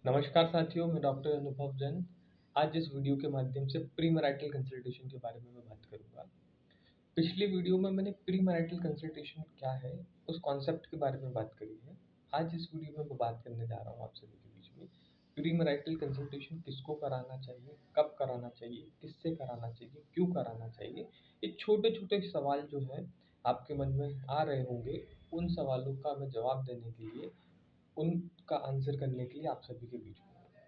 नमस्कार साथियों, मैं डॉक्टर अनुभव जैन। आज इस वीडियो के माध्यम से प्री मैरिटल कंसल्टेशन के बारे में मैं बात करूंगा। पिछली वीडियो में मैंने प्री मैरिटल कंसल्टेशन क्या है उस कॉन्सेप्ट के बारे में बात करी है। आज इस वीडियो में मैं बात करने जा रहा हूँ आप सभी के बीच में प्री मैरिटल कंसल्टेशन किसको कराना चाहिए, कब कराना चाहिए, किससे कराना चाहिए, क्यों कराना चाहिए। ये छोटे छोटे सवाल जो है आपके मन में आ रहे होंगे, उन सवालों का मैं जवाब देने के लिए, उनका आंसर करने के लिए आप सभी के बीच में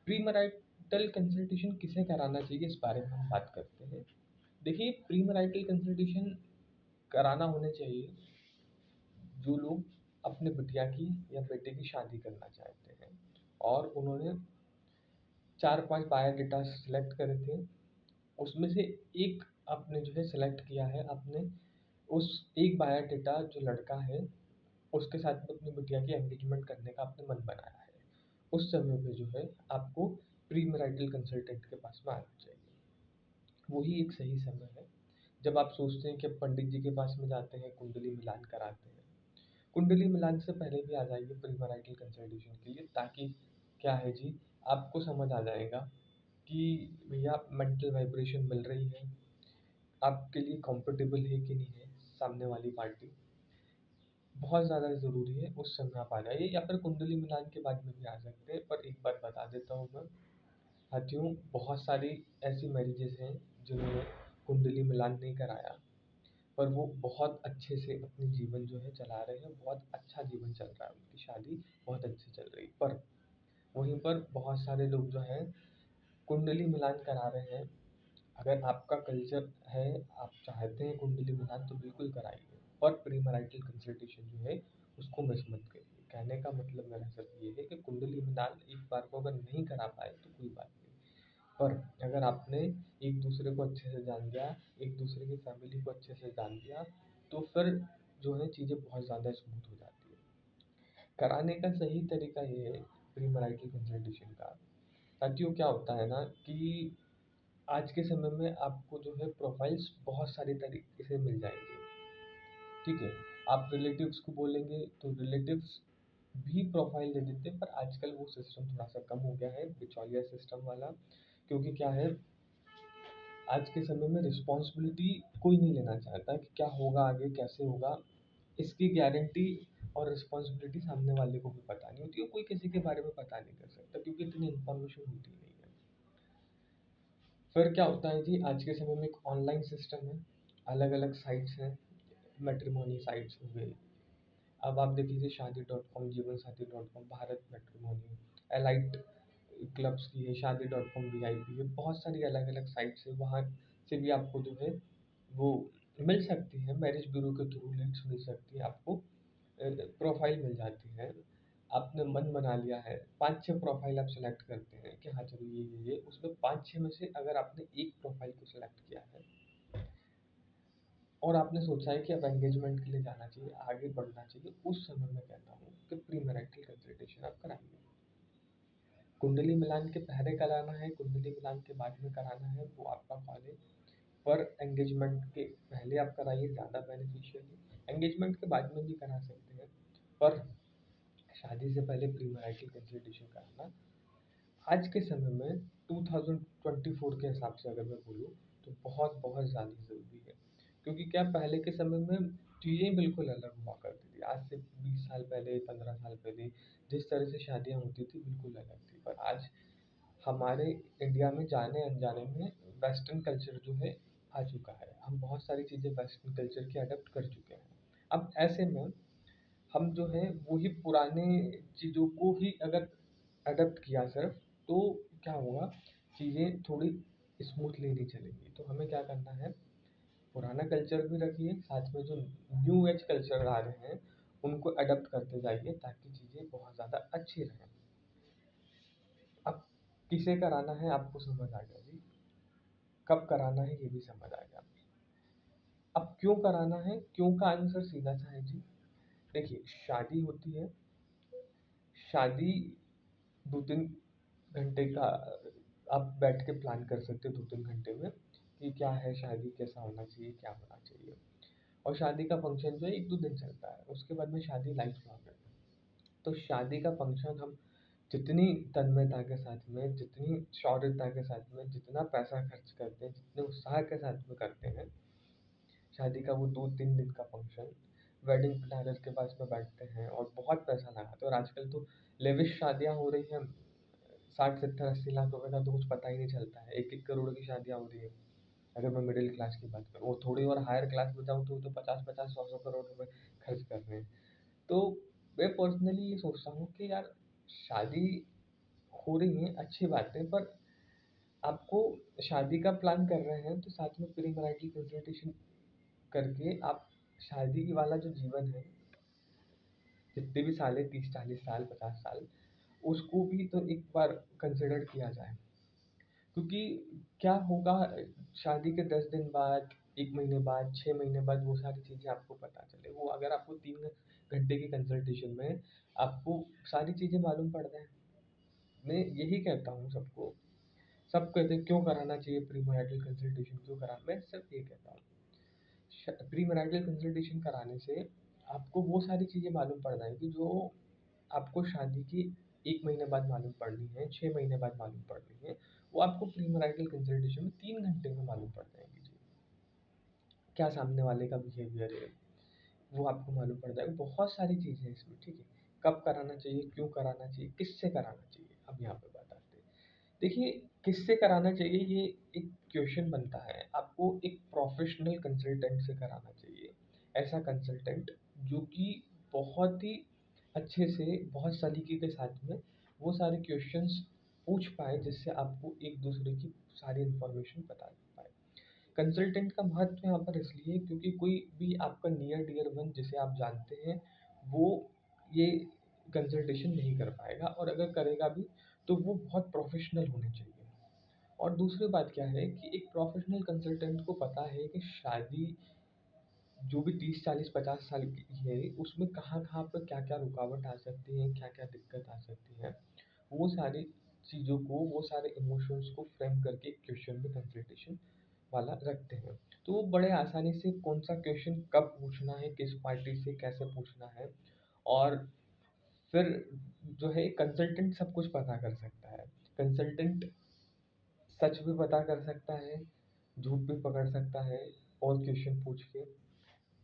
प्री मैरिटल कंसल्टेशन किसे कराना चाहिए इस बारे में हम बात करते हैं। देखिए, प्री मैरिटल कंसल्टेशन कराना होने चाहिए जो लोग अपने बिटिया की या बेटे की शादी करना चाहते हैं और उन्होंने 4-5 बायोडाटा सेलेक्ट करे थे। उसमें से एक आपने जो है सेलेक्ट किया है, आपने उस एक बायोडाटा जो लड़का है उसके साथ में अपनी बिटिया की एंगेजमेंट करने का आपने मन बनाया है। उस समय पे जो है आपको प्री मैरिटल कंसल्टेंट के पास में आना चाहिए। वही एक सही समय है जब आप सोचते हैं कि अब पंडित जी के पास में जाते हैं, कुंडली मिलान कराते हैं। कुंडली मिलान से पहले भी आ जाइए प्री मैरिटल कंसल्टेशन के लिए, ताकि क्या है जी, आपको समझ आ जाएगा कि भैया मेंटल वाइब्रेशन मिल रही है, आपके लिए कंफर्टेबल है कि नहीं है सामने वाली पार्टी। बहुत ज़्यादा ज़रूरी है उस समय आप आ जाइए, या फिर कुंडली मिलान के बाद में भी आ सकते हैं। पर एक बात बता देता हूँ मैं साथियों, बहुत सारी ऐसी मैरिजेस हैं जिन्होंने कुंडली मिलान नहीं कराया, पर वो बहुत अच्छे से अपनी जीवन जो है चला रहे हैं, बहुत अच्छा जीवन चल रहा है, उनकी शादी बहुत अच्छी चल रही। पर वहीं पर बहुत सारे लोग जो हैं कुंडली मिलान करा रहे हैं। अगर आपका कल्चर है, आप चाहते हैं कुंडली मिलान, तो बिल्कुल कराइए, पर प्री मैरिटल कंसल्टेशन जो है उसको मिस मत करिए। कहने का मतलब मेरा सिर्फ ये है कि कुंडली मिलान एक बार को अगर नहीं करा पाए तो कोई बात नहीं, पर अगर आपने एक दूसरे को अच्छे से जान लिया, एक दूसरे की फैमिली को अच्छे से जान लिया, तो फिर जो है चीज़ें बहुत ज़्यादा स्मूथ हो जाती है। कराने का सही तरीका ये है प्री मैरिटल कंसल्टेशन का। साथियों, क्या होता है ना कि आज के समय में आपको जो है प्रोफाइल्स बहुत सारे तरीके से मिल जाएंगे। ठीक है, आप रिलेटिव्स को बोलेंगे तो रिलेटिव्स भी प्रोफाइल दे देते हैं, पर आजकल वो सिस्टम थोड़ा सा कम हो गया है, बिचौलिया सिस्टम वाला। क्योंकि क्या है, आज के समय में रिस्पॉन्सिबिलिटी कोई नहीं लेना चाहता कि क्या होगा आगे, कैसे होगा। इसकी गारंटी और रिस्पॉन्सिबिलिटी सामने वाले को भी पता नहीं होती, और कोई किसी के बारे में पता नहीं कर सकता क्योंकि इतनी इन्फॉर्मेशन होती नहीं है। फिर क्या होता है जी, आज के समय में एक ऑनलाइन सिस्टम है, अलग अलग साइट्स हैं, मैट्रिमोनी साइट्स हो गई। अब आप देख लीजिए शादी.com, जीवनसाथी.com, भारत मैट्रिमोनी, एलाइट क्लब्स की है, शादी.com VIP है, बहुत सारी अलग अलग साइट्स है। वहाँ से भी आपको जो है वो मिल सकती है, मैरिज ब्यूरो के थ्रू लीड्स मिल सकती है आपको, प्रोफाइल मिल जाती है। आपने मन बना लिया है, 5-6 प्रोफाइल आप सेलेक्ट करते हैं कि हाँ चलो ये उसमें 5-6 में से अगर आपने एक प्रोफाइल को सेलेक्ट किया है और आपने सोचा है कि अब एंगेजमेंट के लिए जाना चाहिए, आगे बढ़ना चाहिए, उस समय मैं कहता हूँ कि प्री मैरिटल कंसल्टेशन आप कराइए। कुंडली मिलान के पहले कराना है, कुंडली मिलान के बाद में कराना है, वो आपका कॉल है। पर एंगेजमेंट के पहले आप कराइए, ज़्यादा बेनिफिशियल है। एंगेजमेंट के बाद में भी करा सकते हैं, पर शादी से पहले प्री मैरिटल कंसल्टेशन कराना आज के समय में 2024 के हिसाब से अगर मैं बोलूँ तो बहुत बहुत ज़्यादा ज़रूरी है। क्योंकि क्या, पहले के समय में चीज़ें बिल्कुल अलग हुआ करती थी। आज से 20 साल पहले, 15 साल पहले जिस तरह से शादियाँ होती थी बिल्कुल अलग थी। पर आज हमारे इंडिया में जाने अनजाने में वेस्टर्न कल्चर जो है आ चुका है। हम बहुत सारी चीज़ें वेस्टर्न कल्चर की अडॉप्ट कर चुके हैं। अब ऐसे में हम जो है वही पुराने चीज़ों को ही अगर अडॉप्ट किया सिर्फ, तो क्या होगा, चीज़ें थोड़ी स्मूथली नहीं चलेंगी। तो हमें क्या करना है, पुराना कल्चर भी रखिए, साथ में जो न्यू एज कल्चर आ रहे हैं उनको अडॉप्ट करते जाइए, ताकि चीज़ें बहुत ज़्यादा अच्छी रहें। अब किसे कराना है आपको समझ आ गया जी, कब कराना है ये भी समझ आ गया। अब क्यों कराना है, क्यों का आंसर सीधा सा है जी। देखिए, शादी होती है, शादी 2-3 घंटे का आप बैठ के प्लान कर सकते हो, 2-3 घंटे में कि क्या है शादी, कैसा होना चाहिए, क्या होना चाहिए। और शादी का फंक्शन जो है 1-2 दिन चलता है, उसके बाद में शादी लाइफ लॉन्ग है। तो शादी का फंक्शन हम जितनी तन्मयता के साथ में, जितनी शौर्यता के साथ में, जितना पैसा खर्च करते हैं, जितने उत्साह के साथ में करते हैं शादी का वो 2-3 दिन का फंक्शन, वेडिंग प्लानर के पास में बैठते हैं और बहुत पैसा लगाते हैं। और आजकल तो लेविश शादियाँ हो रही हैं, 60-70-80 लाख रुपए का तो कुछ पता ही नहीं चलता है। 1-1 करोड़ की शादियाँ हो रही हैं। अगर मैं मिडिल क्लास की बात करूँ, वो थोड़ी और हायर क्लास में जाऊँ तो 50-50, 100-100 करोड़ रुपए खर्च कर रहे हैं। तो मैं पर्सनली ये सोचता हूँ कि यार शादी हो रही है अच्छी बात है, पर आपको शादी का प्लान कर रहे हैं तो साथ में प्री मैरिटल कंसल्टेशन करके आप शादी वाला जो जीवन है, जितने भी साल है, 30-40 साल, 50 साल, उसको भी तो एक बार कंसिडर किया जाए। क्योंकि क्या होगा शादी के 10 दिन बाद, 1 महीने बाद, 6 महीने बाद वो सारी चीज़ें आपको पता चले। वो अगर आपको 3 घंटे की कंसल्टेशन में आपको सारी चीज़ें मालूम पड़ जाए। मैं यही कहता हूँ सबको। सब कहते हैं क्यों कराना चाहिए प्री मैरिटल कंसल्टेशन, क्यों कराना, मैं सिर्फ ये कहता हूँ प्री मैरिटल कंसल्टेशन कराने से आपको वो सारी चीज़ें मालूम पड़ जाएंगी जो आपको शादी की 1 महीने बाद मालूम पड़नी है, 6 महीने बाद मालूम पड़नी है, वो आपको प्री मैरिटल कंसल्टेशन में 3 घंटे में मालूम पड़ जाएंगी जी। क्या सामने वाले का बिहेवियर है वो आपको मालूम पड़ जाएगा। बहुत सारी चीज़ें हैं इसमें, ठीक है। कब कराना चाहिए, क्यों कराना चाहिए, किससे कराना चाहिए, अब यहाँ पे बात आती है। देखिए, किससे कराना चाहिए ये एक क्वेश्चन बनता है। आपको एक प्रोफेशनल कंसल्टेंट से कराना चाहिए। ऐसा कंसल्टेंट जो कि बहुत ही अच्छे से, बहुत सलीके के साथ में वो सारे क्वेश्चंस पूछ पाए जिससे आपको एक दूसरे की सारी इन्फॉर्मेशन बता पाए। कंसल्टेंट का महत्व यहाँ पर इसलिए है क्योंकि कोई भी आपका नियर डियर वन जिसे आप जानते हैं वो ये कंसल्टेशन नहीं कर पाएगा, और अगर करेगा भी तो वो बहुत प्रोफेशनल होने चाहिए। और दूसरी बात क्या है कि एक प्रोफेशनल कंसल्टेंट को पता है कि शादी जो भी 30-40-50 साल की है उसमें कहाँ कहाँ पर क्या क्या रुकावट आ सकती है, क्या क्या दिक्कत आ सकती है, वो सारी चीज़ों को, वो सारे इमोशंस को फ्रेम करके क्वेश्चन में कंसल्टेशन वाला रखते हैं। तो वो बड़े आसानी से कौन सा क्वेश्चन कब पूछना है, किस पार्टी से कैसे पूछना है, और फिर जो है कंसल्टेंट सब कुछ पता कर सकता है। कंसल्टेंट सच भी पता कर सकता है, झूठ भी पकड़ सकता है और क्वेश्चन पूछ के।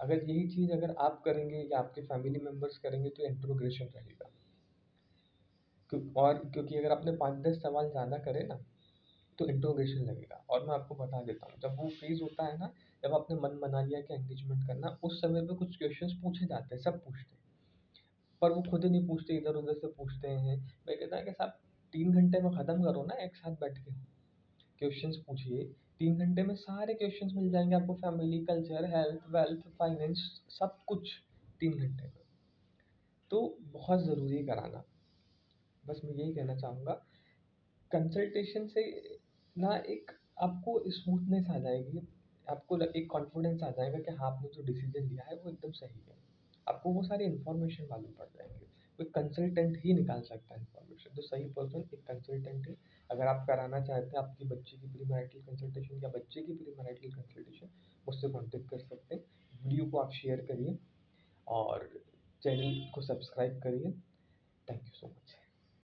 अगर यही चीज़ अगर आप करेंगे या आपके फैमिली मेंबर्स करेंगे तो इंट्रोगेशन रहेगा। और क्योंकि अगर आपने 5-10 सवाल ज़्यादा करे ना तो इंट्रोगेशन लगेगा। और मैं आपको बता देता हूँ, जब वो फेज़ होता है ना, जब आपने मन बना लिया कि एंगेजमेंट करना, उस समय पे कुछ क्वेश्चंस पूछे जाते हैं, सब पूछते हैं। पर वो खुद ही नहीं पूछते, इधर-उधर से पूछते हैं। मैं कहता है कि साहब 3 घंटे में ख़त्म करो ना एक साथ बैठ के, क्वेश्चंस पूछिए। 3 घंटे में सारे क्वेश्चंस मिल जाएँगे आपको, family, culture, health, wealth, finance, सब कुछ 3 घंटे में। तो बहुत ज़रूरी है कराना। बस मैं यही कहना चाहूँगा। कंसल्टेशन से ना एक आपको स्मूथनेस आ जाएगी, आपको एक कॉन्फिडेंस आ जाएगा कि हाँ, आपने जो डिसीजन लिया है वो एकदम सही है। आपको वो सारी इन्फॉर्मेशन मालूम पड़ जाएंगे। कोई कंसल्टेंट ही निकाल सकता है इन्फॉर्मेशन, तो सही पर्सन एक कंसल्टेंट है। अगर आप कराना चाहते हैं आपकी बच्ची की प्री मैरिटल कंसल्टेशन या बच्चे की प्री मैरिटल कंसल्टेशन, मुझसे कॉन्टेक्ट कर सकते हैं। वीडियो को आप शेयर करिए और चैनल को सब्सक्राइब करिए। Thank you so much.